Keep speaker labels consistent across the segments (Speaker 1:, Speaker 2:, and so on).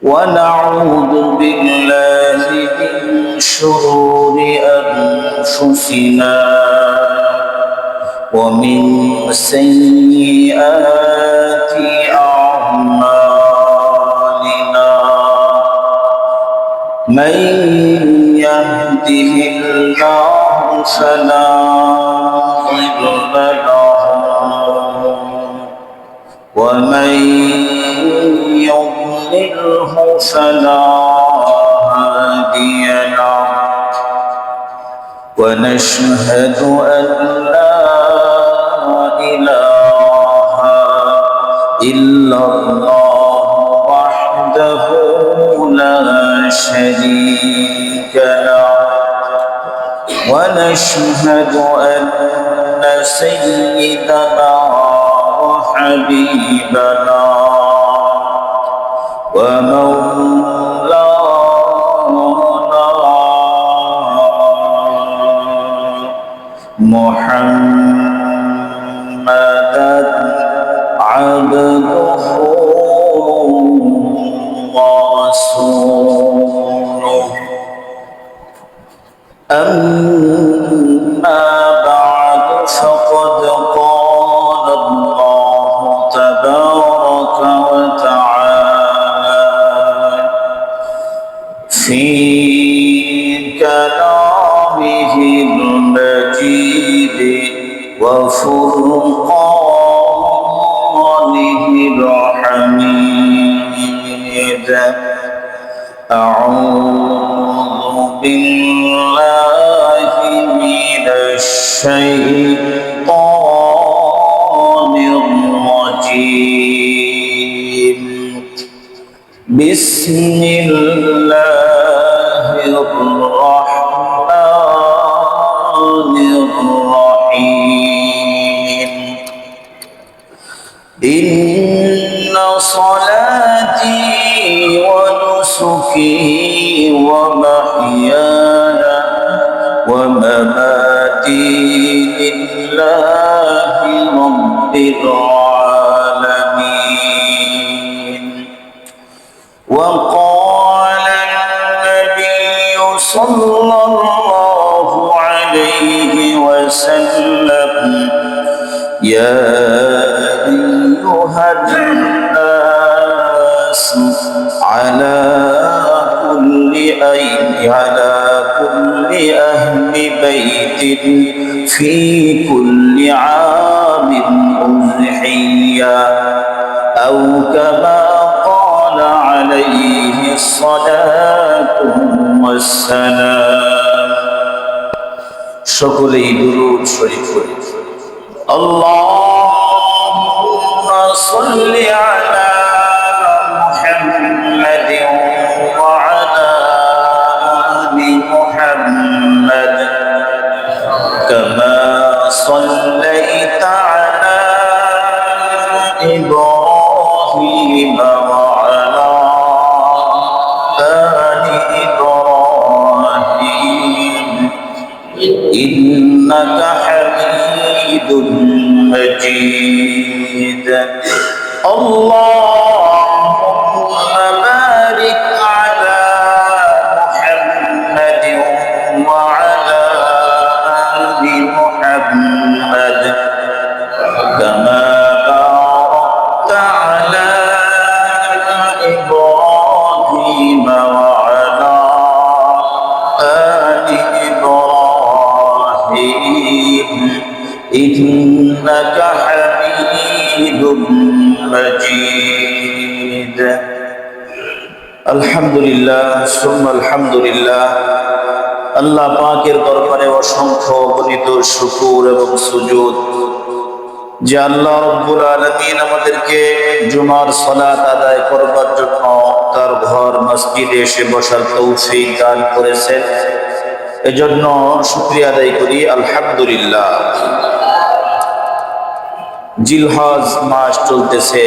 Speaker 1: ونعوذ بالله من شرور أنفسنا ومن سيئات أعمالنا من يهده الله فلا مضل له ومن يضلله فلا هادي له ونشهد أن لا إله إلا الله وحده لا شريك له ونشهد أن سيدنا وحبيبنا ومولانا محمدا عبده ورسوله أما بعد فقد قال الله تبارك وتعالى في كلامه المجيد وفرقانه الحميد أعوذ بالله من الشيطان الرجيم بسم الله الرحمن الرحيم إن صلاتي ونسكي ومحياي ومماتي لله رب العالمين وقال النبي صلى الله عليه وسلم يا أيها الناس على كل أهل بيت في كل عام أضحية أو كما قال عليه الصلاة والسلام সকলেই দুরূদ শরীফ পড়ি আল্লাহুম্মা সাল্লি আলা মুহাম্মাদ ওয়া আলা আলি মুহাম্মাদ কামা সাল্লাইতা আলা ইব্রাহিম ওয়া আলা আলি ইব্রাহিম ইন্নাকা হামিদুম مجيد اللهم بارك على محمد وعلى آل محمد كما باركت على إبراهيم وعلى آل إبراهيم إنك حميد مجيد الحمد لله ثم الحمد لله আল্লাহ পাকের দরবারে অসংখ্য অগণিত শুকর এবং সুজুদ যে আল্লাহ রাব্বুল আলামিন আমাদেরকে জুমার সালাত আদায় করবার জন্য তার ঘর মসজিদে এসে বসার তৌফিক দান করেছেন এজন্য শুকরিয়া আদায় করি আলহামদুলিল্লাহ জিলহজ মাস চলতেছে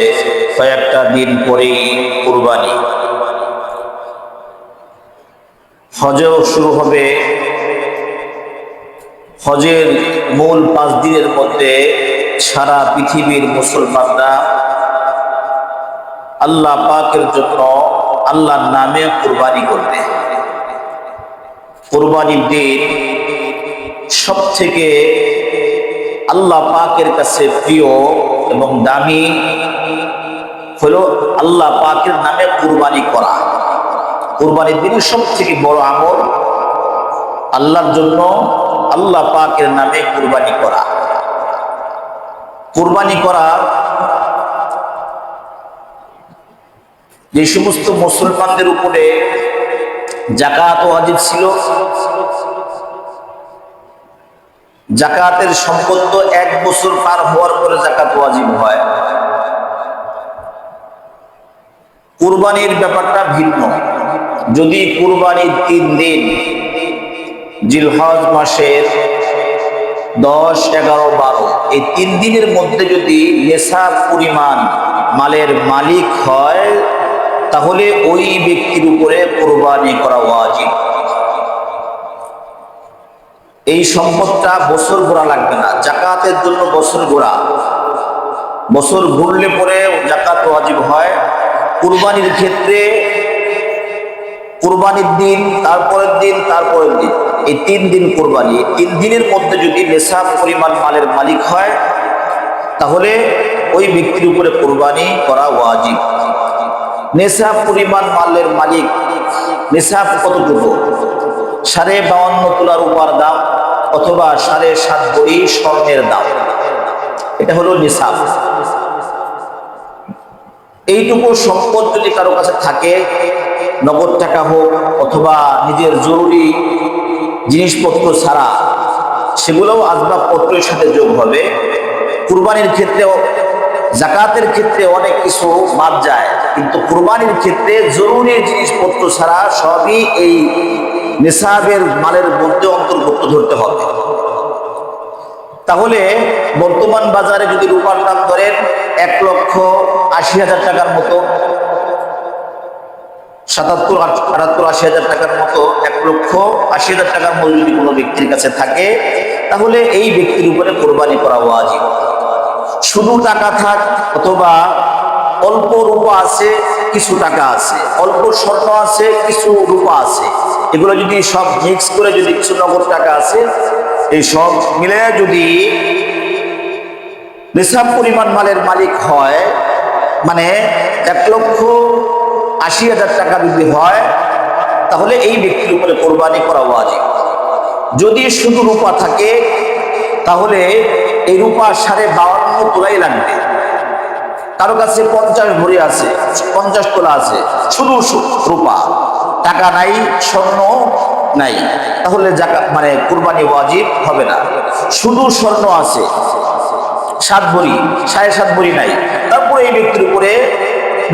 Speaker 1: কয়েকটা দিন পরেই কুরবানি হজও শুরু হবে হজের মূল 5 দিনের মধ্যে সারা পৃথিবীর মুসলমানরা আল্লাহ পাকের জন্য আল্লাহর নামে কুরবানি করবে। কুরবানির দিন সব থেকে আল্লাহ পাকের কাছে প্রিয় এবং দামি হলো আল্লাহ পাকের নামে কুরবানি করা। কুরবানির দিনের সব থেকে বড় আমল আল্লাহর জন্য আল্লাহ পাকের নামে কুরবানি করা। কুরবানি করা যে সমস্ত মুসলমানদের উপরে যাকাত ওয়াজিব ছিল, যাকাতের সম্পদ তো 1 বছর পার হওয়ার পরে যাকাত ওয়াজিব হয়। কুরবানির ব্যাপারটা ভিন্ন। যদি কুরবানির 3 দিন জিলহজ মাসের 10, 11, 12 এই 3 দিনের মধ্যে যদি নেশাব পরিমাণ মালের মালিক হয়, তাহলে ওই ব্যক্তির উপরে কুরবানি করা ওয়াজিব। এই সম্পদটা বছর ঘোরা লাগবে না। যাকাতের জন্য বছর ঘোরা, বছর ঘুরলে পরে যাকাত ওয়াজিব হয়। কুরবানির ক্ষেত্রে কুরবানির দিন, তারপরের দিন, তারপরের দিন, এই 3 দিন কুরবানি। 3 দিনের মধ্যে যদি নেশাব পরিমাণ মালের মালিক হয়, তাহলে ওই ব্যক্তির উপরে কুরবানি করা ওয়াজিব। নেশাব পরিমাণ মালের মালিক, নেশাব কতটুকু? 52.5 তোলা রূপার দাম অথবা 7.5 ভরি স্বর্ণের দাম, এটা হলো নেশাব। এইটুকু সম্পদ যদি কারো কাছে থাকে, নগদ টাকা হোক অথবা নিজের জরুরি জিনিসপত্র ছাড়া, সেগুলোও আসবাবপত্রের সাথে যোগ হবে। কুরবানির ক্ষেত্রেও, যাকাতের ক্ষেত্রে অনেক কিছু বাদ যায়, কিন্তু কুরবানির ক্ষেত্রে জরুরি জিনিসপত্র ছাড়া সবই এই নিসাবের মালের মধ্যে অন্তর্ভুক্ত ধরতে হবে। তাহলে বর্তমান বাজারে যদি রূপার দাম ধরেন 1,80,000 টাকার মতো, 77, 78, 80,000 টাকার মতো, 1,80,000 টাকার মতো যদি কোনো ব্যক্তির কাছে থাকে, তাহলে এই ব্যক্তির উপরে কোরবানি করা ওয়াজিব। শুধু টাকা থাক অথবা অল্প রূপা আছে, কিছু টাকা আছে, অল্প স্বর্ণ আছে, কিছু রূপা আছে, এগুলো যদি সব মিক্স করে যদি কিছু নগদ টাকা আছে, এই সব মিলে যদি নিসাব পরিমাণ মালের মালিক হয়, মানে 1,80,000 টাকা যদি হয়, তাহলে এই ব্যক্তির উপরে কোরবানি করা ওয়াজিব। যদি শুধু রূপা থাকে, তাহলে এই রূপা 52.5 তোলাই লাগবে। কারো কাছে 50 ভরি আছে, 50 তোলা আছে, শুধু রূপা, টাকা নাই, স্বর্ণ নাই, তাহলে যাকাত মানে কুরবানি ওয়াজিব হবে না। শুধু স্বর্ণ আছে 7 ভরি, 7.5 ভরি নাই, তারপরে এই ব্যক্তির উপরে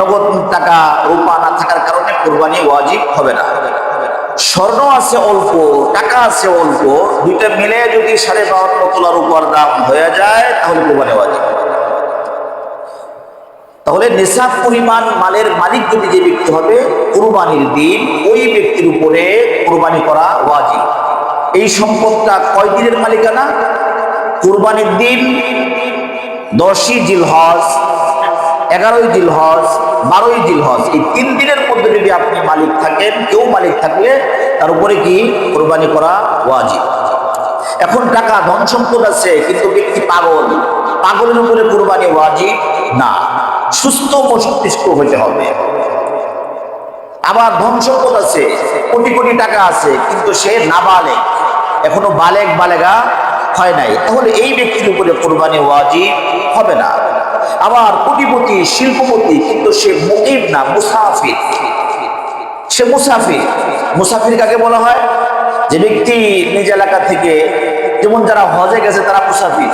Speaker 1: নগদ টাকা রূপা না থাকার কারণে কুরবানি ওয়াজিব হবে না। স্বর্ণ আছে অল্প, টাকা আছে অল্প, দুইটা মিলে যদি 52.5 তোলার উপর দাম হয়ে যায়, তাহলে কুরবানি ওয়াজিব। তাহলে নিসাব পরিমাণ মালের মালিক যদি যে ব্যক্তি হবে, কুরবানির দিন ওই ব্যক্তির উপরে কুরবানি করা ওয়াজিব। এই সম্পদটা কয় দিনের মালিকানা? কুরবানির দিন 10ই জিলহজ, 11ই জিলহজ, 12ই জিলহজ, এই 3 দিনের মধ্যে যদি আপনি মালিক থাকেন, কেউ মালিক থাকলে তার উপরে কি কুরবানি করা ওয়াজিব। এখন টাকা ধন সম্পদ আছে কিন্তু ব্যক্তি পাগল, পাগলের উপরে কুরবানি ওয়াজিব না, সুস্থ মস্তিষ্ক হতে হবে। আবার ধন সম্পদ আছে, কোটি কোটি টাকা আছে, কিন্তু সে নাবালেগ, এখনো বালেগা হয় নাই, তাহলে এই ব্যক্তির উপরে কুরবানি ওয়াজিব হবে না। আবার কোটিপতি, শিল্পপতি, কিন্তু সে মুকিম না, মুসাফির, সে মুসাফির। মুসাফির কাকে বলা হয়? যে ব্যক্তি নিজ এলাকা থেকে, যেমন যারা হজে গেছে তারা মুসাফির।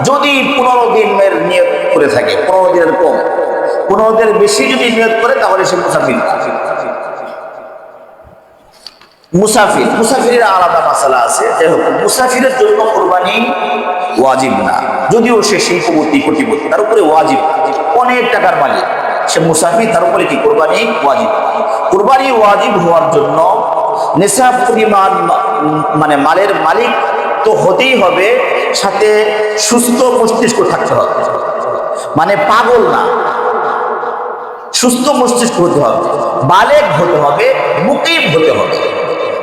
Speaker 1: যদি 15 দিনের নিয়ত করে থাকে, 15 দিনের কম, 15 দিনের বেশি যদি নিয়ত করে, তাহলে সে মুসাফির। মুসাফির, মুসাফিরের আলাদা মাসালা আছে। যাই হোক, মুসাফিরের জন্য কুরবানি ওয়াজিব না, যদিও সে শিল্পপতি, কোটিপতি, তার উপরে ওয়াজিব, অনেক টাকার মালিক, সে মুসাফির, তার উপরে কি কুরবানি ওয়াজিব। কুরবানি ওয়াজিব হওয়ার জন্য নিসাব পরিমাণ মানে মালের মালিক তো হতেই হবে, সাথে সুস্থ মস্তিষ্ক থাকতে হবে, মানে পাগল না, সুস্থ মস্তিষ্ক হতে হবে। বালেগ হতে হবে, মুকিম হতে হবে।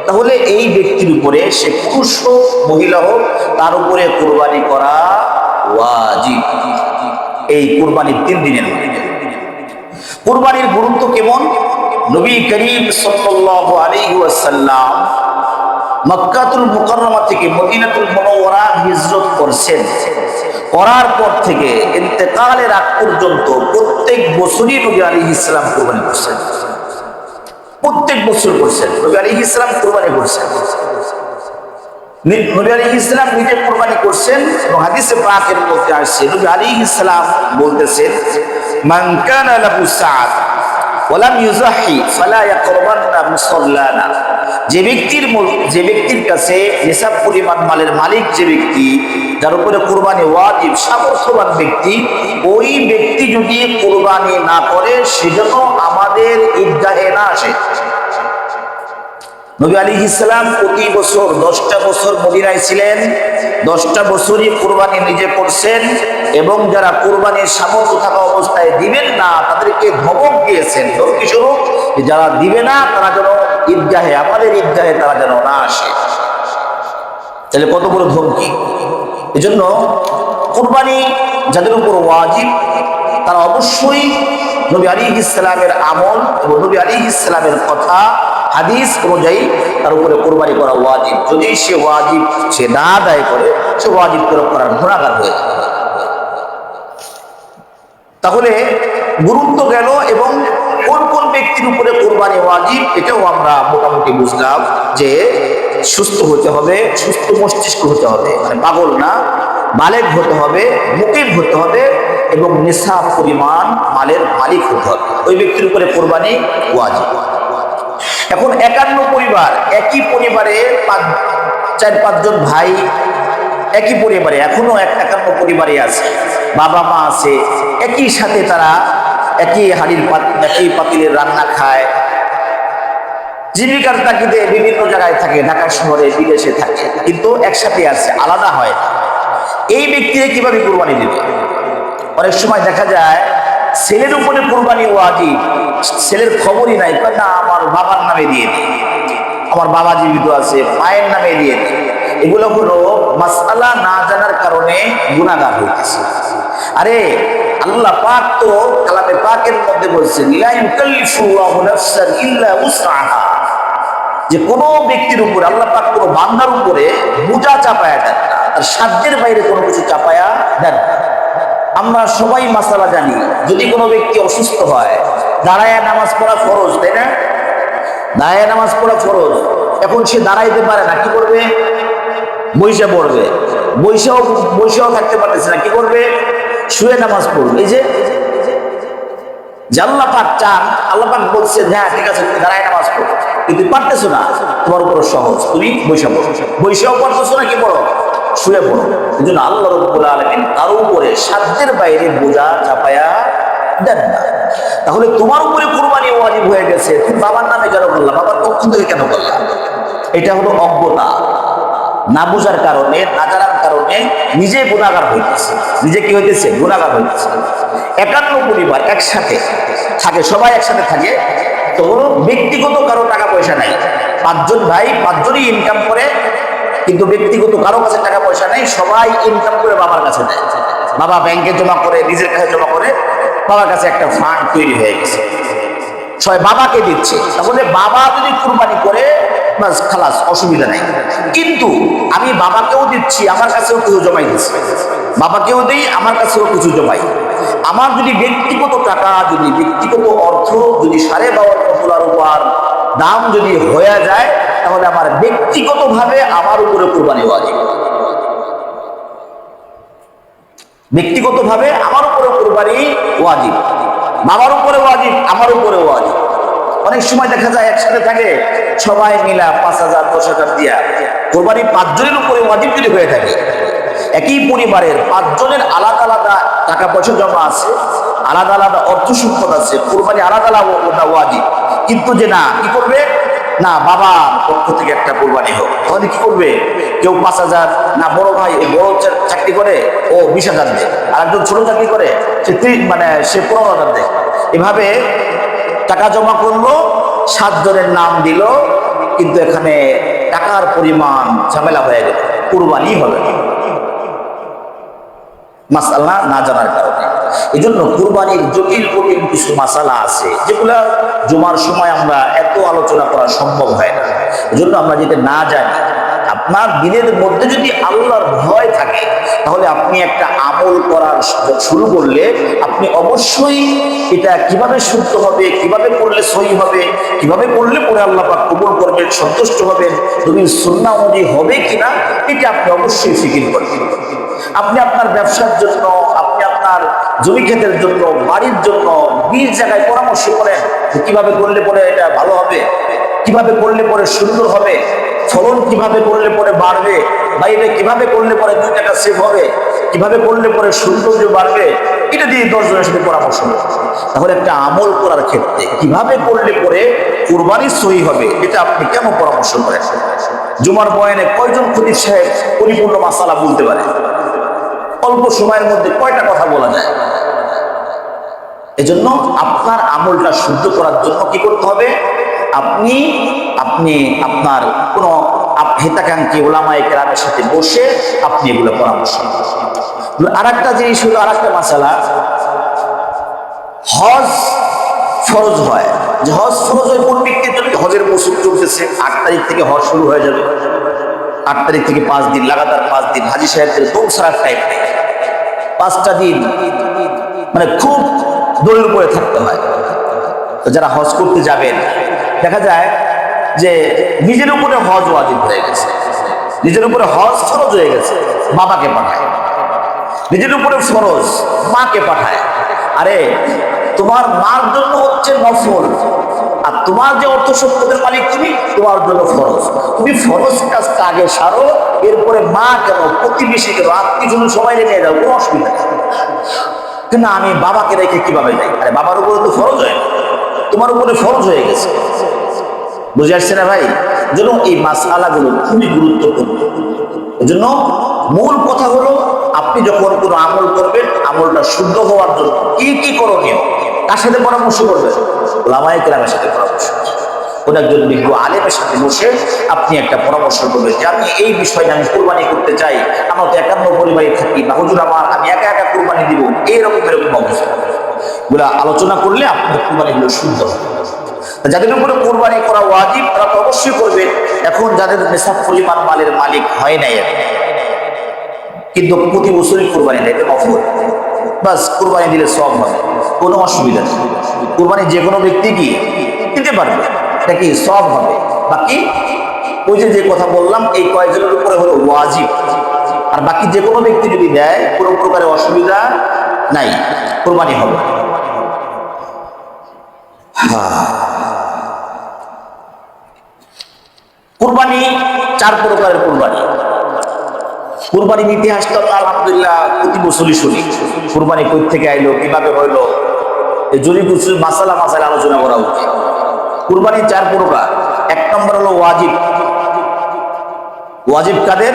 Speaker 1: তাহলে এই ব্যক্তির উপরে, সে পুরুষ হোক মহিলা হোক, তার উপরে কুরবানি করা ওয়াজিব। এই কুরবানির 3 দিনের মধ্যে কুরবানির গুরুত্ব কেমন? নবী করিম সাল্লাল্লাহু আলাইহি ওয়াসাল্লাম মক্কাতুল মুকাররমা থেকে মদিনাতুল মুনাওয়ারা হিজরত করছেন। করার পর থেকে ইন্তেকালের আগ পর্যন্ত প্রত্যেক বছরই নবী আলাইহিস সালাম কুরবানি করছেন। প্রত্যেক বছর করছেন নবী আলাইহিস সালাম কুরবানি করছেন। নবী আলাইহিস সালাম নিজে কুরবানি করছেন এবং হাদিসে পাকের মধ্যে আসছে নবী আলাইহিস সালাম বলতেছেন, মান কানা লাহু সাআত ওয়া লাম ইউযাহি ফালা ইয়াকরাবান্না মুসাল্লানা। যে ব্যক্তির কাছে নিসাব পরিমাণ মালের মালিক, যে ব্যক্তি যার উপরে কুরবানি ওয়াজিব, সামর্থ্যবান ব্যক্তি, ওই ব্যক্তি যদি কুরবানি না করে সেজন্য আমাদের ঈদগাহে না আসে। নবী আলাইহিস সালাম প্রতি বছর 10টা বছর মদিনায় ছিলেন, 10টা বছরই কুরবানি নিজে করছেন এবং যারা কুরবানির সামর্থ্য থাকা অবস্থায় দিবেন না তাদেরকে ধমক দিয়েছেন। ধমকি স্বরূপ যারা দিবে না তারা যেন ঈদগাহে, আমাদের ঈদগাহে তারা যেন না আসে। তাহলে কত বড় ধমকি! এজন্য কুরবানি যাদের উপর ওয়াজিব তারা অবশ্যই নবী আলাইহিস সালামের আমল এবং নবী আলাইহিস সালামের কথা হাদিস অনুযায়ী তার উপরে কুরবানি করা ওয়াজিব। যদি সে ওয়াজিব সে না আদায় করে, সে ওয়াজিব তরফ করার গুনাহগার হয়ে যাবে। তাহলে গুরুত্ব গেল এবং কোন কোন ব্যক্তির উপরে কুরবানি ওয়াজিব এটাও আমরা মোটামুটি বুঝলাম, যে সুস্থ হতে হবে, সুস্থ মস্তিষ্ক হতে হবে, মানে পাগল না, বালেগ হতে হবে, মুকিম হতে হবে এবং নিসাব পরিমাণ মালের মালিক হতে হবে। ওই ব্যক্তির উপরে কুরবানি ওয়াজিব। এখন 51 পরিবার, একই পরিবারে 4-5 জন ভাই, একই পরিবারে এখনো 51 পরিবারে আছে, বাবা মা আছে, একই সাথে তারা একই হাড়ির একই পাতিলের রান্না খায়, জীবিকার তাগিদে বিভিন্ন জায়গায় থাকে, ঢাকা শহরে বিদেশে থাকে, কিন্তু একসাথে আছে, আলাদা হয় না। এই ব্যক্তিরা কিভাবে কুরবানি দেবে? অনেক সময় দেখা যায় ছেলের উপরে কুরবানি ওয়াজিব, ছেলের খবরই নাই, না আমার বাবার নামে দিয়ে দিই, আমার বাবা জীবিত আছে, মায়ের নামে দিয়ে দিই। এগুলো হলো মাসআলা না জানার কারণে গুনাহগার হইতেছে। আরে আল্লাহ পাক তো কালামে পাকের মধ্যে বলছেন, লা ইউকাল্লিফুল্লাহু নাফসান ইল্লা উসআহা, যে কোনো ব্যক্তির উপরে আল্লাহ পাক কোনো বান্দার উপরে বোঝা চাপায়া দেন না, তার সাধ্যের বাইরে কোনো কিছু চাপায়া দেন না। আমরা সবাই মাসালা জানি, যদি কোনো ব্যক্তি অসুস্থ হয়, দাঁড়ায় নামাজ পড়া ফরজ, তাই না? দাঁড়ায় নামাজ পড়া ফরজ। এখন সে দাঁড়াইতে পারে না, কি করবে? বইসা পড়বে। বইসাও থাকতে পারতেছে না, কি করবে? শুয়ে নামাজ পড়বে। এই যে আল্লাহ পাক চান, আল্লাহ পাক বলছে হ্যাঁ ঠিক আছে তুমি দাঁড়ায় নামাজ পড়ো, কিন্তু পারতেছো না, তোমার উপর সহজ, তুমি বইসা পড়ো। বইসাও পারতেছো না, কি পড়ো? শুয়ে পড়ো। এই জন্য আল্লাহ রাব্বুল আলামিন তার উপরে সাধ্যের বাইরে বোঝা চাপায়া দেন না। তাহলে তোমার উপরে কুরবানি ওয়াজিব হয়ে গেছে, তুমি বাবার নামে কেন করলা, বাবার পক্ষ থেকে কেন করলা? এটা হলো অজ্ঞতা, না বোঝার কারণে, না জানার কারণে নিজে গুনাহগার হইতেছে। নিজে কি হইতেছে? গুনাহগার হইতেছে। 51 পরিবার একসাথে থাকে, সবাই একসাথে থাকে, তো ব্যক্তিগত কারো টাকা পয়সা নাই। 5 জন ভাই, 5 জনই ইনকাম করে, কিন্তু ব্যক্তিগত কারো কাছে টাকা পয়সা নেই, সবাই ইনকাম করে বাবার কাছে দেয়। বাবা ব্যাংকে জমা করে, নিজের কাছে জমা করে, বাবার কাছে একটা ফান্ড তৈরি হয়ে গেছে, সবাই বাবাকে দিচ্ছে। তাহলে বাবা যদি কুরবানি করে বাস খালাস, অসুবিধা নাই। কিন্তু আমি বাবাকেও দিচ্ছি, আমার কাছেও কিছু জমাই দিচ্ছি, বাবাকেও দিই, আমার কাছেও কিছু জমাই। আমার যদি ব্যক্তিগত টাকা, যদি ব্যক্তিগত অর্থ যদি 52 তোলার উপর দাম যদি হয়ে যায়, তাহলে আমার ব্যক্তিগতভাবে আমার উপরে কুরবানি ওয়াজিব। ব্যক্তিগতভাবে আমার উপরে কুরবানি ওয়াজিব, বাবার উপরে ওয়াজিব, আমার উপরে ওয়াজিব। অনেক সময় দেখা যায় একসাথে থাকে, সবাই মিলা 5,000 10,000 দিয়া কুরবানি 5 জনের উপরে ওয়াজিব যদি হয়ে থাকে, একই পরিবারের 5 জনের আলাদা আলাদা টাকা পয়সা জমা আছে, আলাদা আলাদা অর্থ সম্পদ আছে, কুরবানি আলাদা আলাদা ওয়াজিব। কিন্তু যে না, কি করবে? না বাবার পক্ষ থেকে একটা কুরবানি হোক, তাহলে কি করবে? কেউ 5,000, না বড় ভাই বড় চাকরি করে, ও 20,000 দেয়, আর একজন ছোট চাকরি করে, সে 15,000 দেয়। এভাবে টাকা জমা করলো, 7 জনের নাম দিল, কিন্তু এখানে টাকার পরিমাণ ঝামেলা হয়ে গেল, কুরবানি হবে না, মাসালা না জানার কারণে। এই জন্য কুরবানির জটিল কঠিন কিছু মাসালা আছে যেগুলা জুমার সময় আমরা এত আলোচনা করা সম্ভব হয় না। এই জন্য আমরা যেটা না জানি, আপনার দিনের মধ্যে যদি আল্লাহর ভয় থাকে, তাহলে আপনি একটা আমল করার শুরু করলে আপনি অবশ্যই এটা কিভাবে শুদ্ধ হবে, কিভাবে করলে সহি হবে, কিভাবে করলে পরে আল্লাহ পাক কবুল করবেন, সন্তুষ্ট হবেন, নবীর সুন্নাহ অনুযায়ী হবে কিনা, এটা আপনি অবশ্যই ফিকির করবেন। আপনি আপনার ব্যবসার জন্য, আপনি আপনার জমি ক্ষেতের জন্য, বাড়ির জন্য 20 জায়গায় পরামর্শ করেন কিভাবে করলে পরে এটা ভালো হবে, কিভাবে করলে পরে সুন্দর হবে, ফলন কিভাবে করলে পরে বাড়বে, বা এটা কিভাবে করলে পরে 2 টাকা সেভ হবে, কিভাবে করলে পরে সৌন্দর্য বাড়বে, এটা দিয়ে 10 জনের সাথে পরামর্শ নেবে। তাহলে একটা আমল করার ক্ষেত্রে কিভাবে করলে পরে কুরবানি সহি হবে, এটা আপনি কেন পরামর্শ করেন? জুমার বয়ানে কয়জন খতিব সাহেব পরিপূর্ণ মাসালা বলতে পারে? অল্প সময়ের মধ্যে কয়টা কথা বলা যায়? এজন্য আপনার আমলটা শুদ্ধ করার জন্য কি করতে হবে? আপনি আপনার কোনো হিতাকাঙ্ক্ষী ওলামায়ে কেরামের সাথে বসে আপনি এগুলো পরামর্শ। আর একটা জিনিস হলো, আর একটা মাসালা, হজ ফরজ হয়। যে হজ ফরজ হয় কোন ব্যক্তির জন্য? হজের মৌসুম চলতেছে, 8 তারিখ থেকে হজ শুরু হয়ে যাবে। 8 তারিখ থেকে 5 দিন, লাগাতার 5 দিন হাজি সাহেবদের দৌড় ছাড়ার টাইম নেই। 5টা দিন মানে খুব দৌড়ের উপরে থাকতে হয়। তো যারা হজ করতে যাবেন, দেখা যায় যে নিজের উপরে হজ ওয়াজিব হয়ে গেছে, নিজের উপরে হজ ফরজ হয়ে গেছে, বাবাকে পাঠায়। নিজের উপরে ফরজ, মাকে পাঠায়। আরে তোমার মার জন্য হচ্ছে নফল, আর তোমার যে অর্থ সম্পদের মালিক তুমি, তোমার জন্য ফরজ। তুমি ফরজ কাজটা আগে সারো, এরপরে মা কেন, প্রতিবেশী কেন, আত্মীয়জন সবাই রেখে যাও, কোনো অসুবিধা নেই। কিন্তু আমি বাবাকে রেখে কিভাবে যাই? আরে বাবার উপরে তো ফরজ হয়, তোমার উপরে ফরজ হয়ে গেছে। বুঝে আসছে না ভাই? যেন এই মাসআলাগুলো খুবই গুরুত্বপূর্ণ। এজন্য মূল কথা হলো, আপনি যখন কোনো আমল করবেন, আমলটা শুদ্ধ হওয়ার জন্য কি কি করণীয়, কার সাথে পরামর্শ করবেন? ওলামায়ে কেরামের সাথে পরামর্শ। কোন একজন বিজ্ঞ আলেমের সাথে বসে আপনি একটা পরামর্শ করবেন যে আমি এই বিষয়টা আমি কুরবানি করতে চাই, আমরা তো 51 পরিবারে থাকি, বা হুজুর আমি একা একা কুরবানি দিব, এরকম অবস্থা গুলা আলোচনা করলে আপনার কুরবানিগুলো শুদ্ধ হবে। যাদের উপরে কুরবানি করা ওয়াজিব তারা তো অবশ্যই করবে। এখন যাদের নিসাব পরিমাণ মালের মালিক হয় নাই, কিন্তু প্রতি বছরই কুরবানি দেয়, নফল, বাস কুরবানি দিলে সব হবে, কোনো অসুবিধা নেই। কুরবানি যে কোনো ব্যক্তি কি দিতে পারবে, এটা কি সব হবে। বাকি ওই যে কথা বললাম, এই কয়েকজনের উপরে হলো ওয়াজিব, আর বাকি যে কোনো ব্যক্তি যদি দেয় কোনো প্রকারের অসুবিধা নাই, কুরবানি হবে। কুরবানি 4 প্রকারের কুরবানি। কুরবানির ইতিহাসটা তো আলহামদুলিল্লাহ প্রতি বছরই শুনি। কুরবানি কই থেকে আইলো, কিভাবে হইলো, এই জরি কুসুর মাসালা আলোচনা করা উচিত। কুরবানি 4 প্রকার। 1 নম্বর হলো ওয়াজিব। ওয়াজিব কাদের?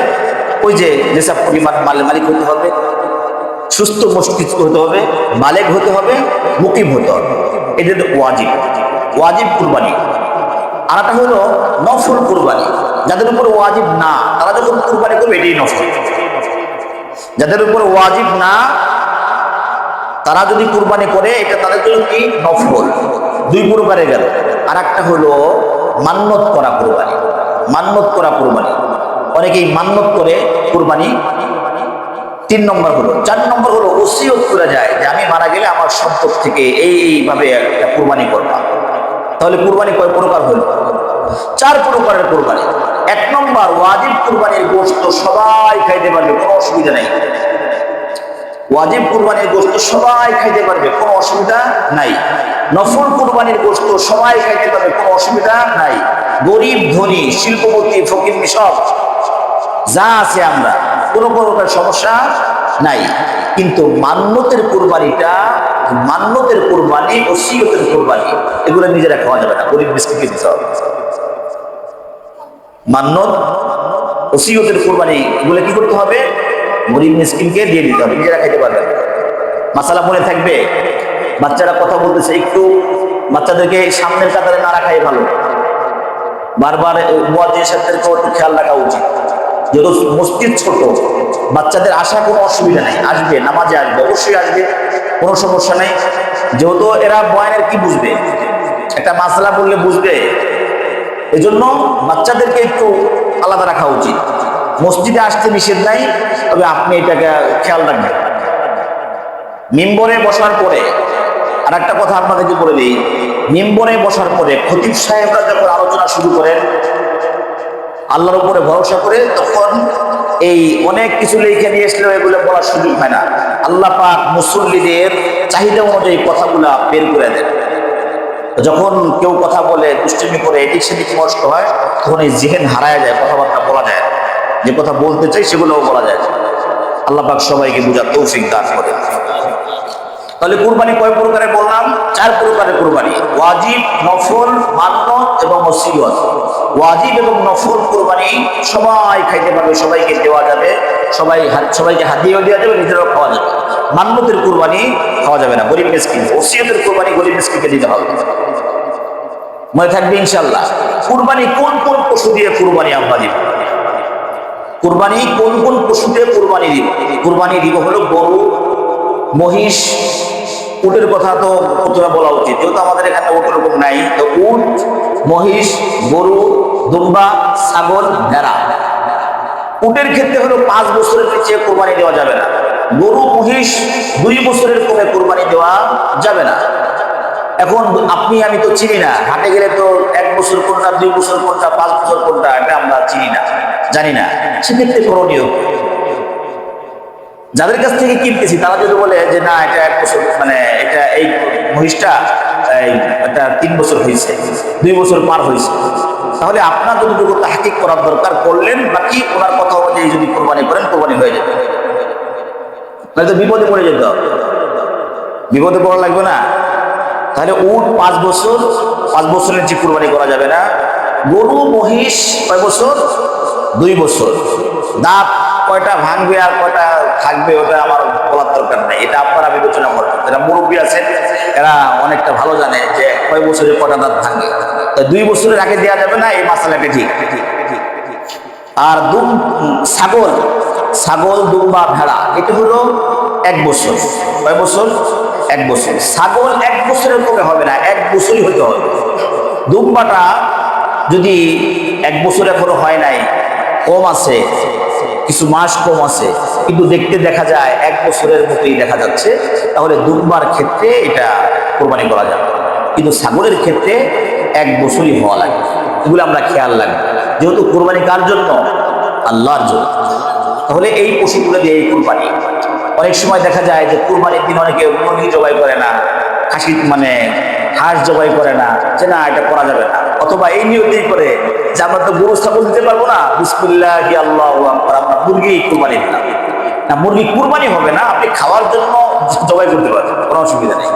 Speaker 1: ওই যে যেসব পরিমাণ মালিক হতে হবে, সুস্থ মস্তিষ্ক হতে হবে, বালেগ হতে হবে, মুকিম হতে হবে, এদের ওয়াজিব। ওয়াজিব কুরবানি। আর একটা হলো নফল কুরবানি। যাদের উপর ওয়াজিব না, তারা যখন কুরবানি করবে এটাই নফল। যাদের উপর ওয়াজিব না, তারা যদি কুরবানি করে, এটা তাদের জন্য কি? নফল। 2 প্রকারে গেল। আর একটা হলো মান্নত করা কুরবানি। মান্নত করা কুরবানি, অনেকেই মান্নত করে কুরবানি। 3 নম্বর হলো। 4 নম্বর হলো ওসিয়ত করে যায় যে আমি মারা গেলে আমার সম্পদ থেকে এইভাবে একটা কুরবানি করবা। তাহলে কুরবানি কয় প্রকার হলো? 4 প্রকারের কুরবানি। 1 নম্বর ওয়াজিব কুরবানির গোশত সবাই খাইতে পারবে, কোনো অসুবিধা নাই। ওয়াজিব কুরবানির গোশত সবাই খাইতে পারবে, কোনো অসুবিধা নাই। নফল কুরবানির গোশত সবাই খাইতে পারবে, কোনো অসুবিধা নাই। গরিব ধনী, শিল্পপতি, ফকির, সব যা আছে আমরা, কোনো প্রকার সমস্যা নাই। কিন্তু মান্নতের কুরবানিটা, মান্নতের কুরবানি, ওসিয়তের কুরবানি, এগুলো নিজেরা খাওয়া যাবে না, গরিব মিসকিনকে দিতে হবে। মান্নত, ওসিয়তের কুরবানি, এগুলো কি করতে হবে? গরিব মিসকিনকে দিয়ে দিতে হবে, নিজেরা খেতে পারবে। মাসালা মনে থাকবে? বাচ্চারা কথা বলতেছে, একটু বাচ্চাদেরকে সামনের কাতারে না রাখাই ভালো। বারবার মুয়াজ্জিন সাহেবদেরকেও একটু খেয়াল রাখা উচিত। যেহেতু মসজিদ ছোট, বাচ্চাদের আসা কোনো অসুবিধা নেই, আসবে, নামাজে আসবে, অবশ্যই আসবে, কোনো সমস্যা নেই। যেহেতু এরা বয়ানের কি বুঝবে, একটা মাসলা বললে বুঝবে, এই জন্য বাচ্চাদেরকে একটু আলাদা রাখা উচিত। মসজিদে আসতে নিষেধ নাই, তবে আপনি এটাকে খেয়াল রাখবেন। মিম্বরে বসার পরে আর একটা কথা আপনাদেরকে বলে দিই, মিম্বরে বসার পরে খতিব সাহেবরা যখন আলোচনা শুরু করেন আল্লাহর উপরে ভরসা করে, তখন এই অনেক কিছু লিখে নিয়ে আসলেও এগুলো বলার সুযোগ হয় না। আল্লাহ পাক মুসল্লিদের চাহিদা অনুযায়ী কথাগুলা বের করে দেন। যখন কেউ কথা বলে, দুষ্টিমি করে, এদিক সেদিক নষ্ট হয়, তখন এই জেহেন হারায় যায়, কথাবার্তা বলা যায়, যে কথা বলতে চাই সেগুলোও বলা যায়। আল্লাহ পাক সবাইকে বুঝার তৌফিক দান করে। তাহলে কুরবানি কয় প্রকারে বললাম? 4 প্রকারের কুরবানি: ওয়াজিব, নফল, মান্নত এবং ওসিয়ত। ওয়াজিব এবং নফল কুরবানি সবাই খাইতে পারবে, সবাইকে দেওয়া যাবে, সবাইকে হাদিয়াও দেওয়া যাবে, নিজেরাও খাওয়া যাবে। মান্নতের কুরবানি খাওয়া যাবে না, গরিব মিসকিন। ওসিয়তের কুরবানি গরিব মিসকিনকে দিতে হবে, মনে থাকবে ইনশাআল্লাহ। কুরবানি কোন কোন পশু দিয়ে কুরবানি আমরা দিব? কুরবানি কোন কোন পশু দিয়ে কুরবানি দিব? কুরবানি দিব হলো গরু, মহিষ, উটের কথা তো প্রথমে বলা উচিত, যেহেতু আমাদের এখানে উট রকম নাই। তো উট, মহিষ, গরু, দুম্বা, ছাগল, ভেড়া। উটের ক্ষেত্রে হলো 5 বছরের নিচে কোরবানি দেওয়া যাবে না। গরু, মহিষ 2 বছরের কমে কোরবানি দেওয়া যাবে না। এখন আপনি আমি তো চিনি না, হাটে গেলে তো 1 বছর কোনটা, 2 বছর কোনটা, 5 বছর কোনটা, এটা আমরা চিনি না, জানি না। সেক্ষেত্রে করণীয়, যাদের কাছ থেকে কিনতেছি তারা যদি বলে যে না এটা 1 বছর, মানে এটা এই মহিষটা এটা 3 বছর হয়েছে, 2 বছর পার হয়েছে, তাহলে আপনার যতটুকু তাহকিক করার দরকার করলেন, বাকি ওনার কথা অনুযায়ী যদি কোরবানি করেন, কোরবানি হয়ে যাবে। তাহলে তো বিপদে পড়ে যেতে হবে, বিপদে পড়া লাগবে না। তাহলে উট 5 বছর, 5 বছরের নিচে কোরবানি করা যাবে না। গরু, মহিষ কয় বছর? 2 বছর। দাঁত কয়টা ভাঙবে আর কয়টা থাকবে ওটা আমার বলার দরকার নেই, এটা আপনারা বিবেচনা করবেন। যারা মুরব্বী আছেন এরা অনেকটা ভালো জানে যে কয় বছরে কয়টা দাঁত ভাঙে। তাই 2 বছরের আগে দেওয়া যাবে না, এই মাসালাটা ঠিক। আর ছাগল, ছাগল, দুম্বা, ভেড়া, এটা হলো 1 বছর। কয় বছর? 1 বছর। ছাগল 1 বছরের কমে হবে না, 1 বছরই হতে হবে। দুম্বাটা যদি 1 বছর এখনো হয় নাই, কম আছে, কিছু মাস কম আছে, কিন্তু দেখতে দেখা যায় 1 বছরের মতোই দেখা যাচ্ছে, তাহলে দুম্বার ক্ষেত্রে এটা কোরবানি করা যাবে। কিন্তু ছাগলের ক্ষেত্রে 1 বছরই হওয়া লাগে। এগুলো আমরা খেয়াল রাখবো, যেহেতু কোরবানি কার জন্য? আল্লাহর জন্য। তাহলে এই পশুগুলো দিয়ে এই কোরবানি। অনেক সময় দেখা যায় যে কোরবানির দিন অনেকে মুরগি জবাই করে না, খাসি মানে হাঁস জবাই করে না, যে না এটা করা যাবে না, অথবা এই নিয়তেই করে যে আমরা তো গরু ছাগল দিতে পারবো না, বিসমিল্লাহি আল্লাহু আকবার, আমরা মুরগি কোরবানি দিলাম না। মুরগি কোরবানি হবে না, আপনি খাওয়ার জন্য জবাই করতে পারবেন, কোনো অসুবিধা নেই।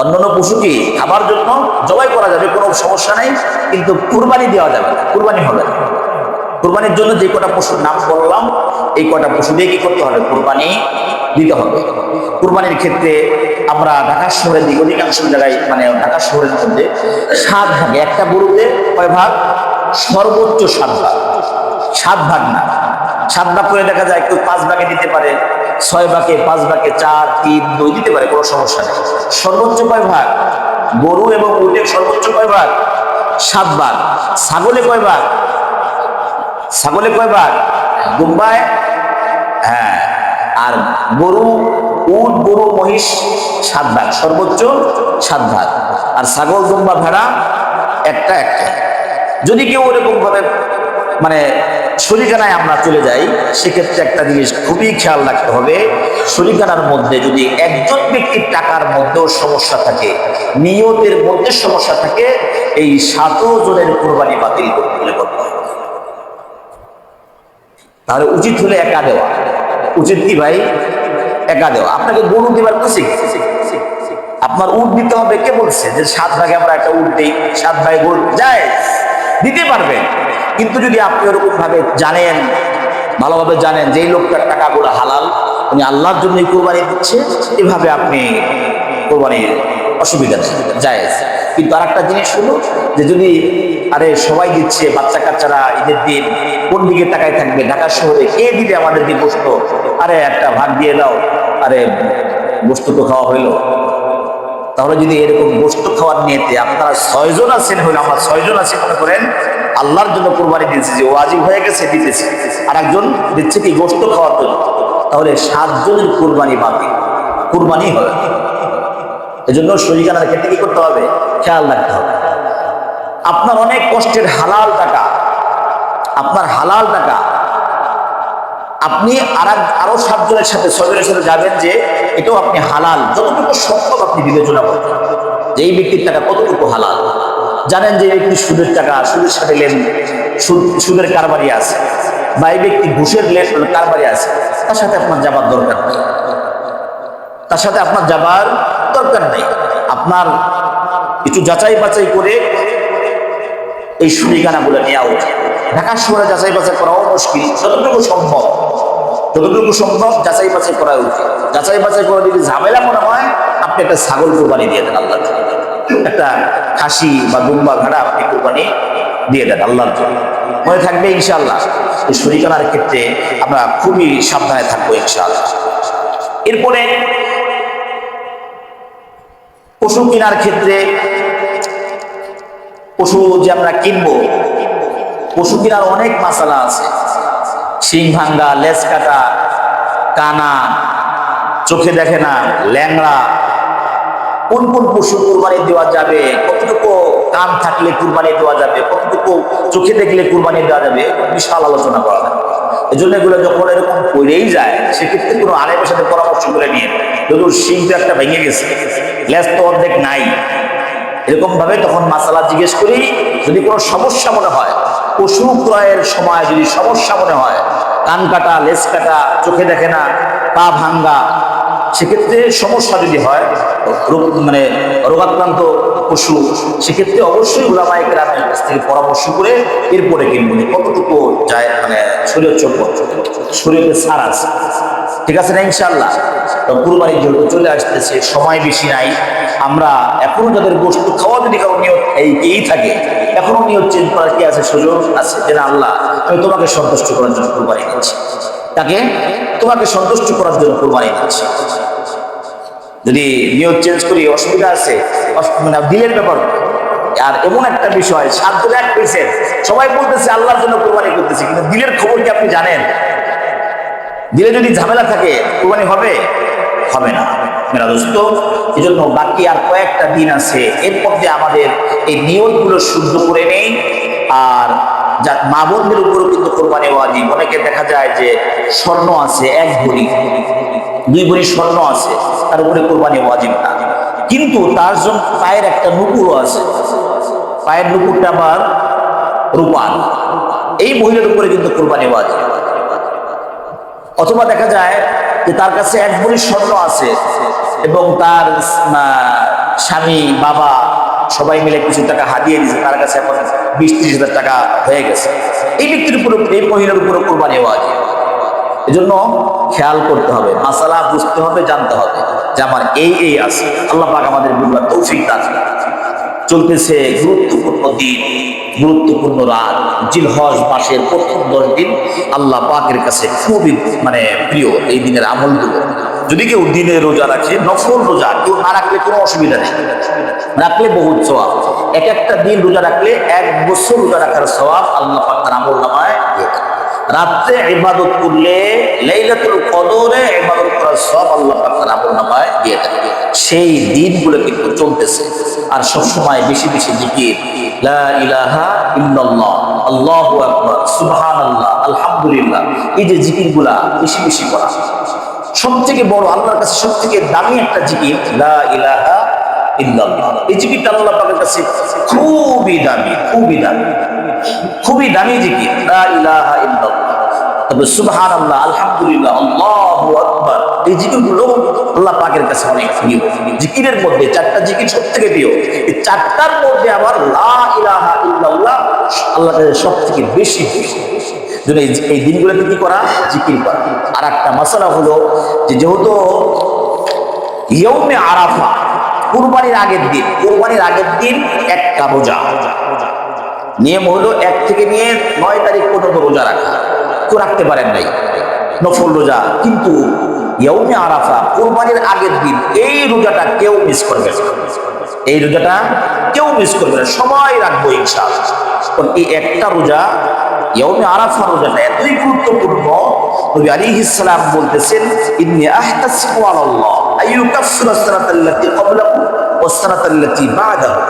Speaker 1: অন্যান্য পশু কি খাবার জন্য জবাই করা যাবে, কোনো সমস্যা নেই, কিন্তু কুরবানি দেওয়া যাবে না, কুরবানি হবে না। কুরবানির জন্য যে কটা পশুর নাম বললাম, এই কটা পশু দিয়ে কি করতে হবে? কুরবানি দিতে হবে। কুরবানির ক্ষেত্রে আমরা ঢাকা শহরের দিকে অধিকাংশ জায়গায়, মানে ঢাকা শহরের মধ্যে 7 ভাগে, একটা গরুতে কয় ভাগ? সর্বোচ্চ 7 ভাগ। 7 ভাগ না, 7 ভাগ করে দেখা যায় কেউ 5 ভাগে দিতে পারে, 6 ভাগে, 5 ভাগে, 4, 3, 2 দিতে পারে, কোনো সমস্যা নেই। সর্বোচ্চ কয় ভাগ? গরু এবং উটের সর্বোচ্চ কয় ভাগ? 7 ভাগ। ছাগলে কয় ভাগ? ছাগলে কয় ভাগ? দুম্বায়, হ্যাঁ। আর গরু, উট, গরু, মহিষ 7 ভাগ, সর্বোচ্চ 7 ভাগ। আর ছাগল, দুম্বা, ভেড়া একটা একটা। যদি কেউ ওরকম ভাবে মানে শরীকানায় আমরা চলে যাই, সেক্ষেত্রে একটা জিনিস খুবই খেয়াল রাখতে হবে, শরীকানার মধ্যে যদি একজন ব্যক্তির টাকার মধ্যেও সমস্যা থাকে, নিয়তের মধ্যে সমস্যা থাকে, এই 7 জনের কোরবানি বাতিল করতে হবে। তাহলে উচিত হলে একা দেওয়া। উচিত কি ভাই? একা দেওয়া। আপনাকে গরু দেবার খুশি, আপনার উট দিতে হবে, কে বলছে যে 7 ভাগে আমরা একটা উট দিই? 7 ভাগে গরু যায়, দিতে পারবেন। কিন্তু যদি আপনি ওরকম ভাবে জানেন, ভালোভাবে জানেন যে এই লোকটার টাকাগুলো হালাল, উনি আল্লাহর জন্যই কোরবানি দিচ্ছে, এভাবে আপনি কোরবানির অসুবিধা নেই, জায়েজ। কিন্তু আর একটা জিনিস হলো যে যদি আরে সবাই দিচ্ছে, বাচ্চা কাচ্চারা ঈদের দিন কোন দিকে তাকায় থাকবে, ঢাকা শহরে কে দিবে আমাদেরকে গোশত, আরে একটা ভাগ দিয়ে দাও, আরে গোশত তো খাওয়া হইলো। তাহলে যদি এরকম গোশত খাওয়ার নিয়েতে আপনারা 6 জন আছেন, হইলো আমরা 6 জন আছি মনে করেন, আল্লাহর জন্য কুরবানি দিয়েছে, যে ওয়াজিব হয়ে গেছে দিতেছে, আর একজন দিচ্ছে কি গোশত খাওয়ার জন্য, তাহলে 7 জনের কুরবানি বাতিল, কুরবানি হবে। এজন্য শরীকানার ক্ষেত্রে কি করতে হবে, খেয়াল রাখতে হবে। আপনার অনেক কষ্টের হালাল টাকা, আপনার হালাল টাকা আপনি আরো 7 জনের সাথে 6 জনের সাথে যাবেন, যে এটাও আপনি হালাল, যতটুকু সম্ভব আপনি বিবেচনা করবেন যে এই ব্যক্তির টাকা কতটুকু হালাল। জানেন যে এই ব্যক্তি সুদের টাকা, সুদের সাথে সুদের কারবারি আছে, বা এই ব্যক্তি ঘুষের কারবারি আছে, তার সাথে আপনার যাবার দরকার নেই, তার সাথে আপনার যাবার দরকার নেই। আপনার একটু যাচাই বাছাই করে এই শরীকানাগুলো নেওয়া উচিত। ঢাকা শহরে যাচাই বাছাই করাও মুশকিল, যতটুকু সম্ভব যাচাই বাছাই করা উচিত। যাচাই বাছাই করে যদি ঝামেলা মনে হয়, আপনি একটা ছাগল কুরবানি দিয়ে দেন আল্লাহর জন্য, একটা খাসি বা দুম্বা ভেড়া আপনি কুরবানি দিয়ে দেন আল্লাহর জন্য। মনে থাকবে ইনশাআল্লাহ এই শরীকানার ক্ষেত্রে আমরা খুবই সাবধানে থাকবো ইনশাআল্লাহ। এরপরে পশু কেনার ক্ষেত্রে, পশু যে আমরা কিনবো, পশু কেনার অনেক মাসালা আছে। শিং ভাঙ্গা, লেজ কাটা, কানা, চোখে দেখে না, ল্যাংড়া, কোন কোন পশু কুরবানি দেওয়া যাবে, কতটুকু কান থাকলে কুরবানি দেওয়া যাবে, কতটুকু চোখে দেখলে কুরবানি দেওয়া যাবে, বিশাল আলোচনা করা হয়। এই জন্য এগুলো যখন এরকম পড়েই যায়, সেক্ষেত্রে কোনো আলেমের সাথে পরামর্শ করে নিয়ে, যদিও শিংটা একটা ভেঙে গেছে, লেজ তো অর্ধেক নাই, এরকম ভাবে তখন মাসালা জিজ্ঞেস করি। যদি কোনো সমস্যা মনে হয়, পশু ক্রয়ের সময় যদি সমস্যা মনে হয়, কান কাটা, লেজ কাটা, চোখে দেখে না, পা ভাঙ্গা, সেক্ষেত্রে সমস্যা যদি হয়, মানে রোগাক্রান্ত পশু, সেক্ষেত্রে অবশ্যই উলামায়ে কেরামের কাছ থেকে পরামর্শ করে এরপরে কিনবো, কতটুকু যায়, মানে শরীরে ছাড় আছে, ঠিক আছে না ইনশাআল্লাহ। তো কুরবানির জন্য চলে আসতেছে, সময় বেশি নাই। আমরা এখনো যাদের গোশত খাওয়া যদি কারো নিয়ত এই থাকে, এখনো নিয়ত চেঞ্জ করার কি আছে, সুযোগ আছে, যে না আল্লাহ আমি তোমাকে সন্তুষ্ট করার জন্য কুরবানি দিচ্ছি, তাকে তোমাকে সন্তুষ্ট করার জন্য কুরবানি দিচ্ছি। যদি নিয়ত চেঞ্জ করি অসুবিধা আছে, মানে দিলের ব্যাপার। আর এমন একটা বিষয়, 7 জন এক পেয়েছেন, সবাই বলতেছে আল্লাহর জন্য কুরবানি করতেছে, কিন্তু দিলের খবর কি আপনি জানেন? দিলে যদি ঝামেলা থাকে, কুরবানি হবে না মেরা দোস্ত। এই জন্য বাকি আর কয়েকটা দিন আছে, এর মধ্যে আমাদের এই নিয়তগুলো শুদ্ধ করে নেই। আর মা বোনদের উপরও কিন্তু কোরবানি ওয়াজিব। অনেকে দেখা যায় যে স্বর্ণ আছে 1 ভরি, 2 ভরি স্বর্ণ আছে, তার উপরে কোরবানি ওয়াজিব না, কিন্তু তার জন্য পায়ের একটা নুপুরও আছে, পায়ের নুপুরটা আবার রূপার, এই মহিলার উপরে কিন্তু কোরবানি ওয়াজিব। অথবা দেখা যায় যে তার কাছে 1 ভরি স্বর্ণ আছে এবং তার স্বামী, বাবা সবাই মিলে কিছু টাকা হাতিয়ে দিয়েছে, তার কাছে এখন 20-30 হাজার টাকা হয়ে গেছে, এই ব্যক্তির উপরে, এই মহিলার উপরে কোরবানি ওয়াজিব। এজন্য খেয়াল করতে হবে, মাসালা বুঝতে হবে, জানতে হবে যে আমার এই আছে। আল্লাহ পাক আমাদের বুঝবার তৌফিক দান করুন। চলতেছে গুরুত্বপূর্ণ দিন, গুরুত্বপূর্ণ রাত, জিলহজ মাসের প্রথম 10 দিন আল্লাহ পাকের কাছে খুবই প্রিয় এই দিনের আমলগুলো। যদি কেউ দিনে রোজা রাখে, নফল রোজা, কেউ না রাখলে কোনো অসুবিধা নেই, রাখলে বহুত সওয়াব। একটা দিন রোজা রাখলে 1 বছর রোজা রাখার সওয়াব আল্লাহ পাক তার আমলনামায় দিয়ে দেন। রাতে ইবাদত করলে, লাইলাতুল কদরে ইবাদত করার সওয়াব আল্লাহ পাক তার আমলনামায় দিয়ে দেন। সেই দিনগুলো কিন্তু চলতেছে। আর সবসময় বেশি বেশি জিকির, লা ইলাহা ইল্লাল্লাহ, আল্লাহু আকবার, সুবহানাল্লাহ, আলহামদুলিল্লাহ, এই যে জিকিরগুলা বেশি বেশি করা। সবথেকে বড়, আল্লাহর কাছে সবথেকে দামি একটা জিকির লা ইলাহা ইল্লাল্লাহ। এই জিকিরটা আল্লাহ পাকের কাছে খুবই দামি, খুবই দামি জিকির, লা ইলাহা ইল্লাল্লাহ। তবে সুবহানাল্লাহ, আলহামদুলিল্লাহ, আল্লাহু আকবার, এই জিকিরগুলো আল্লাহ পাকের কাছে অনেক প্রিয়। জিকিরের মধ্যে 4টা জিকির সবথেকে প্রিয়, এই 4টার মধ্যে আবার লা ইলাহা ইল্লাল্লাহ আল্লাহর কাছে সবথেকে বেশি প্রিয়। এই দিনগুলোতে কি করা, জিকির করা। আর একটা মাসালা হলো যে যেহেতু ইয়ৌমে আরাফা, কুরবানির আগের দিন একটা রোজা। নিয়ম হলো 1 থেকে নিয়ে 9 তারিখ পর্যন্ত রোজা রাখা। কেউ রাখতে পারেন নাই নফল রোজা, কিন্তু ইয়াউমে আরাফা কুরবানির আগের দিন এই রোজাটা কেউ মিস করবে না। এই রোজাটা কেউ মিস করবে না, সবাই রাখবো ইনশাআল্লাহ। কারণ এই একটা রোজা, ইয়াউমে আরাফা রোজাটা এতই গুরুত্বপূর্ণ, নবী আলাইহিস সালাম বলতেছেন, ইন্নী আহতাসিবু আলাল্লাহ আইয়ুকাফিরা সানাতাল্লাতী ক্বাবলাহু ওয়াস সানাতাল্লাতী বা'দাহু।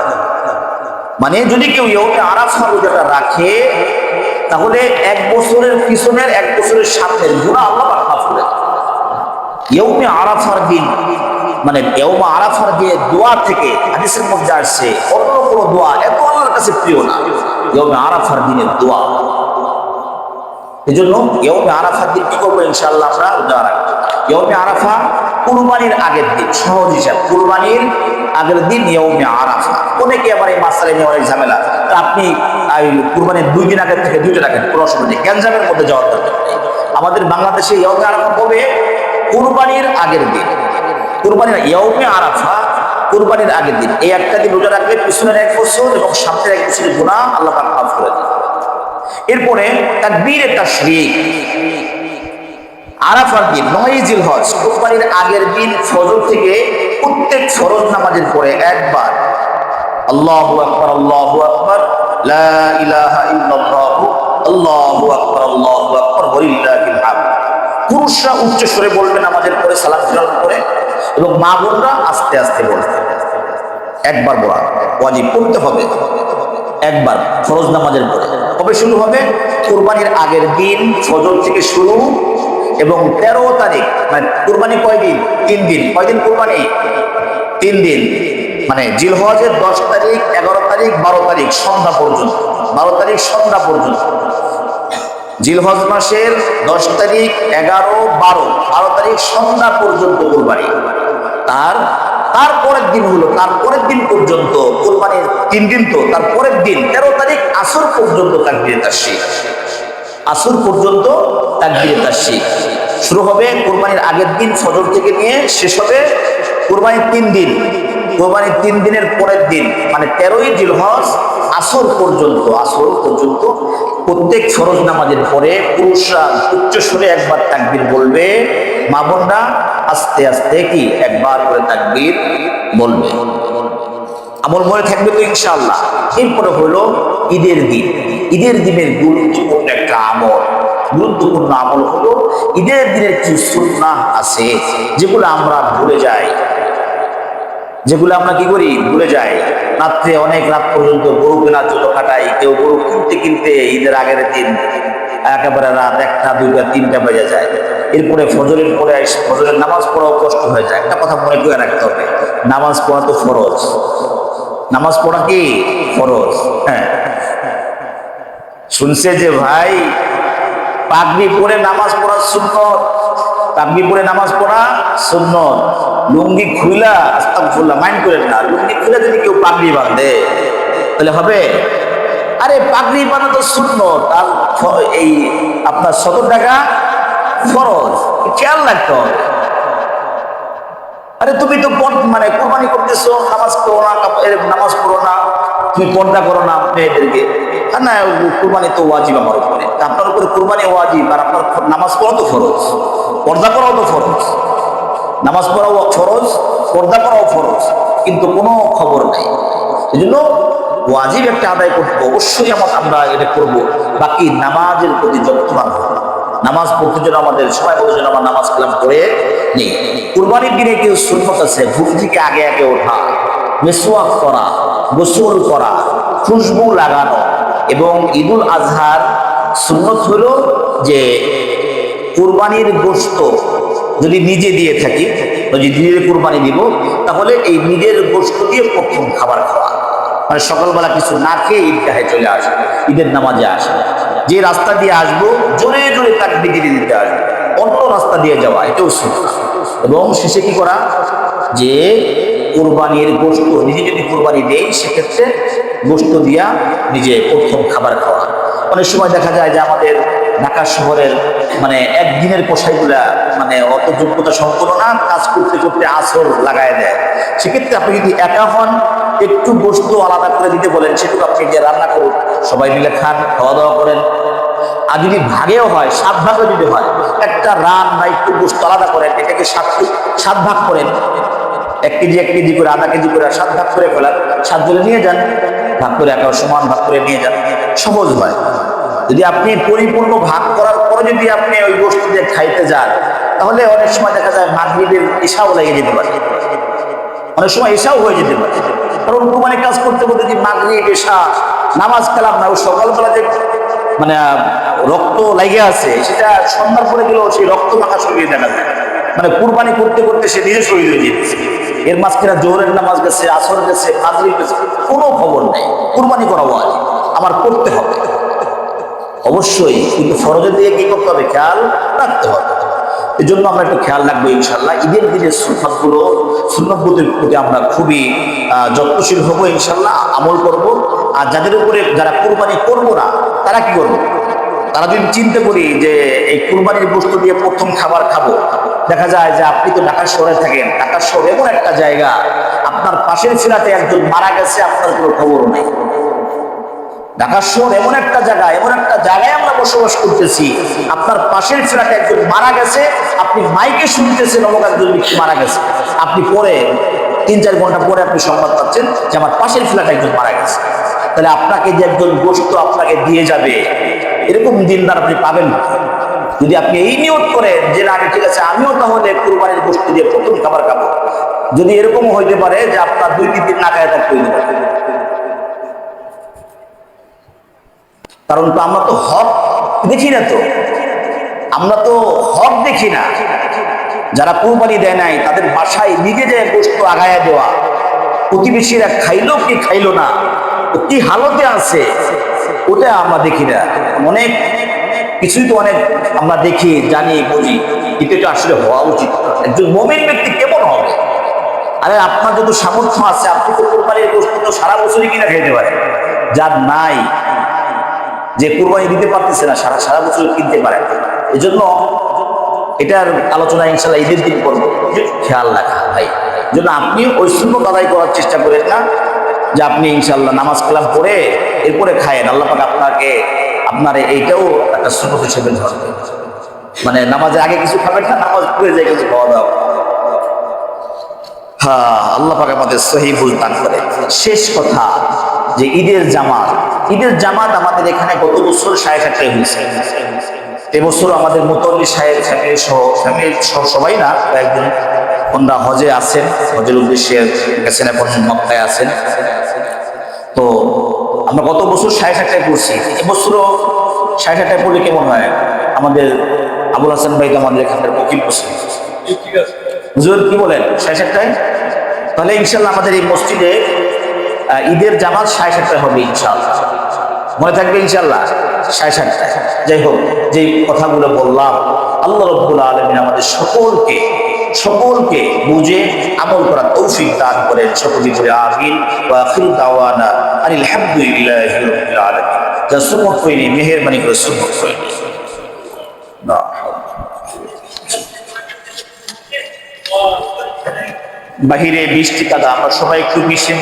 Speaker 1: মানে যদি কেউ ইয়াউমে আরাফা রোজাটা রাখে, তাহলে 1 বছরের পিছনের 1 বছরের সামনের গুনাহ আল্লাহ মাফ করে দেন। ইয়াউমে আরাফার দিন, মানে ইয়াউমে আরাফার যে দোয়া থেকে হাদিসের মধ্যে আসছে, অন্য কোনো দোয়া এত আল্লাহর কাছে প্রিয় না ইয়াউমে আরাফার দিনের দোয়া। এজন্য ইয়াউমে আরাফার দিন কি করবো ইনশাআল্লাহ, আমরা রোজা রাখবো। ইয়াউমে আরাফা কুরবানির আগের দিন, সহজ হিসাব, কুরবানির আগের দিন ইয়াউমে আরাফা। অনেকে আবার এই মাসআলা নিয়ে অনেক ঝামেলা, তা আপনি কুরবানির 2 দিন আগের থেকে 2টা রাখেন, কোনো অসুবিধা নেই, গ্যাঞ্জামের মধ্যে যাওয়ার দরকার নেই। আমাদের বাংলাদেশে ইয়াউমে আরাফা হবে কুরবানির আগের দিন, কুরবানির ইয়াউমে আরাফা কুরবানির আগের দিন। এই একটা দিন রোজা রাখলে পিছনের 1 বছর এবং সামনের 1 বছরের গুনাহ আল্লাহ পাক মাফ করে দেন। এরপরে তাকবীরে তাশরীক, আরাফার দিন 9 জিলহজ কুরবানির আগের দিন ফজর থেকে প্রত্যেক ফরজ নামাজের পরে একবার আল্লাহু আকবার লা ইলাহা ইল্লাল্লাহ আল্লাহু আকবার ওয়ালিল্লাহিল হামদ। পুরুষরা উচ্চ স্বরে বলবে নামাজের পরে, সালাম ফিরানোর পরে, এবং মা বোনরা আস্তে আস্তে বলবে। একবার বলা ওয়াজিব, পড়তে হবে একবার ফরজ নামাজের পরে। কবে শুরু হবে? কুরবানির আগের দিন ফজর থেকে শুরু, এবং 13 তারিখ, মানে কুরবানি কয় দিন? 3 দিন। কয় দিন কুরবানি? 3 দিন। মানে জিলহজের 10 তারিখ, 11 তারিখ, 12 তারিখ সন্ধ্যা পর্যন্ত, 12 তারিখ সন্ধ্যা পর্যন্ত। জিলহজ মাসের 10 তারিখ, 11, 12 তারিখ সন্ধ্যা পর্যন্ত কুরবানি। তারপরের দিন হলো, তারপরের দিন পর্যন্ত কুরবানির 3 দিন, তো তারপরের দিন 13 তারিখ আসর পর্যন্ত তাকবীরে তাশরীক, আসর পর্যন্ত তাকবীরে তাশরীক শুরু হবে। কুরবানির আগের দিন ফজর থেকে নিয়ে শেষ হবে কুরবানির 3 দিন। কুরবানির 3 দিনের পরের দিন, মানে 13ই জিলহজ আসর পর্যন্ত, প্রত্যেক ফরজ নামাজের পরে পুরুষরা উচ্চ স্বরে একবার তাকবীর বলবে, মা বোনরা আস্তে আস্তে কি একবার করে তাকবীর বলবে। আমল মনে থাকবে তো ইনশাআল্লাহ। এরপরে হলো ঈদের দিন। ঈদের দিনের গুরুত্বপূর্ণ একটা আমল, গুরুত্বপূর্ণ আমল হলো ঈদের দিনের কিছু সুন্নাহ আছে যেগুলো আমরা ভুলে যাই, যেগুলো আমরা কি করি? ভুলে যাই। রাত্রে অনেক রাত পর্যন্ত গরু কেনার জন্য কাটাই, কেউ গরু কিনতে ঈদের আগের দিন একেবারে রাত 1টা, 2টা, 3টা বেজে যায়। এরপরে ফজরের পরে ফজরের নামাজ পড়াও কষ্ট হয়ে যায়। একটা কথা মনে করে রাখতে হবে, নামাজ পড়া তো ফরজ, নামাজ পড়া কি ফরজ। হ্যাঁ, শুনছে যে ভাই পাগড়ি পরে নামাজ পড়া সুন্নত, পাগড়ি পরে নামাজ পড়া সুন্নত, লুঙ্গি খুইলা, আস্তাগফিরুল্লাহ, মাইন্ড করেন না, লুঙ্গি খুলে যদি কেউ পাগড়ি বাঁধে তাহলে হবে? আরে পাগড়ি বাঁধা তো সুন্নত, আর এই আপনার 70 টাকা ফরজ, খেয়াল রাখতে হবে। আরে তুমি তো মানে কোরবানি করতেছো, নামাজ পড়ো না, নামাজ পড়ো না, তুমি পর্দা করো না মেয়েদেরকে, না কুরবানি তো ওয়াজিব আমার উপরে, আপনার উপরে কুরবানি ওয়াজিব, আর আপনার নামাজ পড়া তো ফরজ, পর্দা করাও তো ফরজ, নামাজ পড়াও ফরজ, পর্দা করাও ফরজ, কিন্তু কোনো খবর নেই। এই জন্য ওয়াজিব একটা আদায় করতে অবশ্যই আমরা এটা করবো। বাকি নামাজের প্রতি যত্নবান হবো, নামাজ পড়তে জন্য আমাদের সময় মতো যেন আমরা নামাজ কালাম করে নেই। কুরবানির দিনে কেউ সুন্নত আছে, ঘুম থেকে আগে আগে ওঠা, মিসওয়াক করা, গোসল করা, খুশবু লাগানো, এবং ঈদুল আজহার সুন্নত হলো যে কুরবানির গোশত যদি নিজে দিয়ে থাকি, যদি নিজের কুরবানি দিব, তাহলে এই নিজের গোশত দিয়ে প্রথম খাবার খাওয়া, মানে সকালবেলা কিছু না খেয়ে ঈদগাহে চলে আসে, ঈদের নামাজে আসে। যে রাস্তা দিয়ে আসবো জোরে জোরে তাকবীর দিতে আসবে, অন্য রাস্তা দিয়ে যাওয়া এটাও সুন্নাহ। এবং শেষে কি করা, যে কুরবানির গোশত নিজে যদি কুরবানি দেই, সেক্ষেত্রে গোশত দিয়া নিজে প্রথম খাবার খাওয়া। অনেক সময় দেখা যায় যে আমাদের ঢাকা শহরের মানে একদিনের কসাইগুলা মানে মানে অত যোগ্যতা সম্পন্ন না, কাজ করতে করতে আসর লাগায় দেয়। সেক্ষেত্রে আপনি যদি একা হন, একটু বস্তু আলাদা করে দিতে বলেন, সেটুকু আপনি যে রান্না করুন, সবাই মিলে খান, খাওয়া দাওয়া করেন। আর যদি ভাগেও হয়, 7 ভাগে যদি হয়, একটা রান বা একটু বস্তু আলাদা করেন, এটাকে 7 ভাগ করেন, 1 কেজি 1 কেজি করে, আধা কেজি করে 7 ভাগ করে ফেলান, 7 জনে নিয়ে যান, ভাগ করে একা সমান ভাগ করে নিয়ে যান, সহজ হয়। যদি আপনি পরিপূর্ণ ভাগ করার পরে যদি আপনি ওই বস্তু দিয়ে খাইতে যান, তাহলে অনেক সময় দেখা যায় মাগরিবের ইশাও লেগে যেতে পারে, অনেক সময় ইশাও হয়ে যেতে পারে। কারণ কুরবানির কাজ করতে করতে যদি মাগরিব ইশা নামাজ কালাম না, ওই সকালবেলা যে মানে রক্ত লেগে আছে, সেটা সন্ধ্যার পরে গেলেও সেই রক্ত মাখা শরীরে দেখা যায়। মানে কুরবানি করতে করতে সে নিজে শরীর হয়ে যেতেছে। এর মাঝখানে জোহরের নামাজ গেছে, আসর গেছে, মাগরিব গেছে, কোনো খবর নেই। কুরবানি করা হয়, আমার করতে হবে অবশ্যই, কিন্তু ফরজের দিকে কি করতে হবে, খেয়াল রাখতে হবে। এই জন্য আমরা একটু খেয়াল রাখবো ইনশাল্লাহ। ঈদের দিনের সুন্নতগুলোর প্রতি আমরা খুবই যত্নশীল হবো ইনশাল্লাহ, আমল করব। আর যাদের উপরে যারা কুরবানি করবো না, তারা কি করবো? তারা যদি চিন্তা করি যে এই কুরবানির বস্তু দিয়ে প্রথম খাবার খাবো, দেখা যায় যে আপনি তো ঢাকা শহরে থাকেন, ঢাকা শহর এমন একটা জায়গা, আপনার পাশের ফ্ল্যাটে একজন মারা গেছে, আপনার কোনো খবর নেই। ঢাকা শহর এমন একটা জায়গা, এমন একটা জায়গায় আমরা বসবাস করতেছি, আপনার পাশের ফ্ল্যাটে একজন মারা গেছে, আপনি মাইকে শুনতেছেন অমুক একজন ব্যক্তি মারা গেছে, আপনি পরে 3-4 ঘন্টা পরে আপনি সংবাদ পাচ্ছেন যে আমার পাশের ফ্ল্যাটে একজন মারা গেছে। তাহলে আপনাকে যে একজন গোশত আপনাকে দিয়ে যাবে, এরকম দিনদার আপনি পাবেন না। যদি আপনি এই নিয়ত করেন যে না, ঠিক আছে, আমিও তাহলে কুরবানির গোশত দিয়ে প্রথম খাবার খাবো, যদি এরকমও হইতে পারে যে আপনার 2-3 দিন না খায় থাকতে হইতে পারে। কারণ তো আমরা তো হক দেখি না, তো আমরা তো হক দেখি না। যারা কুরবানি দেয় নাই, তাদের বাসায় নিজে যে গোশত আগায়া দেওয়া, প্রতিবেশীরা খাইলো কি খাইলো না, কি হালতে আছে, ওটা আমরা দেখি না। অনেক কিছুই তো অনেক আমরা দেখি, জানি, বুঝি, এটা আসলে হওয়া উচিত। একজন মুমিন ব্যক্তি কেমন হবে? আরে আপনার যত সামর্থ্য আছে, আপনি তো কুরবানির গোশত তো সারা বছরই কিনা খাইতে পারেন। যার নাই, যে কুরবানি দিতে পারতেছে না, সারা বছর কিনতে পারে। এই জন্য এটার আলোচনা ইনশাল্লাহ ঈদের দিন করবো, খেয়াল রাখা ভাই। জন্য আপনি ওই সুন্নত আদায় করার চেষ্টা করেন না যে আপনি ইনশাল্লাহ নামাজ কালাম পড়ে এরপরে খায়েন। আল্লাহ পাক আপনাকে, আপনার এইটাও একটা সুন্নত হিসেবে ধরবে। মানে নামাজের আগে কিছু খাবেন না, নামাজ পড়ে যায় কিছু খাওয়া দাওয়া। হ্যাঁ, আল্লাহ পাক আমাদের সহি ভুল দান করে। শেষ কথা, যে ঈদের জামাত আমাদের এখানে গত বছর 7.5টায় হয়েছে। এবছর আমাদের মুতল্লি সাহেব ফ্যামিলি সহ সবাই না, কয়েকজন ওনারা হজে আছেন, হজের উদ্দেশ্যে গেছেন, এখন মক্কায় আছেন। তো আমরা গত বছর 7.5টায় করছি, এবছরও 7.5টায় পড়লে কেমন হয়? আমাদের আবুল হাসান ভাই তো আমাদের এখানকার ওকিল বসে, হুজুর কি বলেন, 7.5টায়? তাহলে ইনশাল্লাহ আমাদের এই মসজিদে ঈদের জামাত 7.5টায় হবে ইনশাল্লাহ। মনে থাকবে ইনশাল্লাহ 7.5টায়। যাই হোক, যে কথাগুলো বললাম, আল্লাহ রাব্বুল আলামিন আমাদের সকলকে বুঝে আমল করার তৌফিক দান করেন। সকলে বলে আমিন। ওয়া আখিরু দাওয়ানা আনিল হামদুলিল্লাহি রাব্বিল আলামিন। যা সুন্নাত হয়নি, মেহেরবানি করে সুন্নাত হয়নি। না বাহিরে বৃষ্টি কাদা, আমরা সবাই একটু মিশে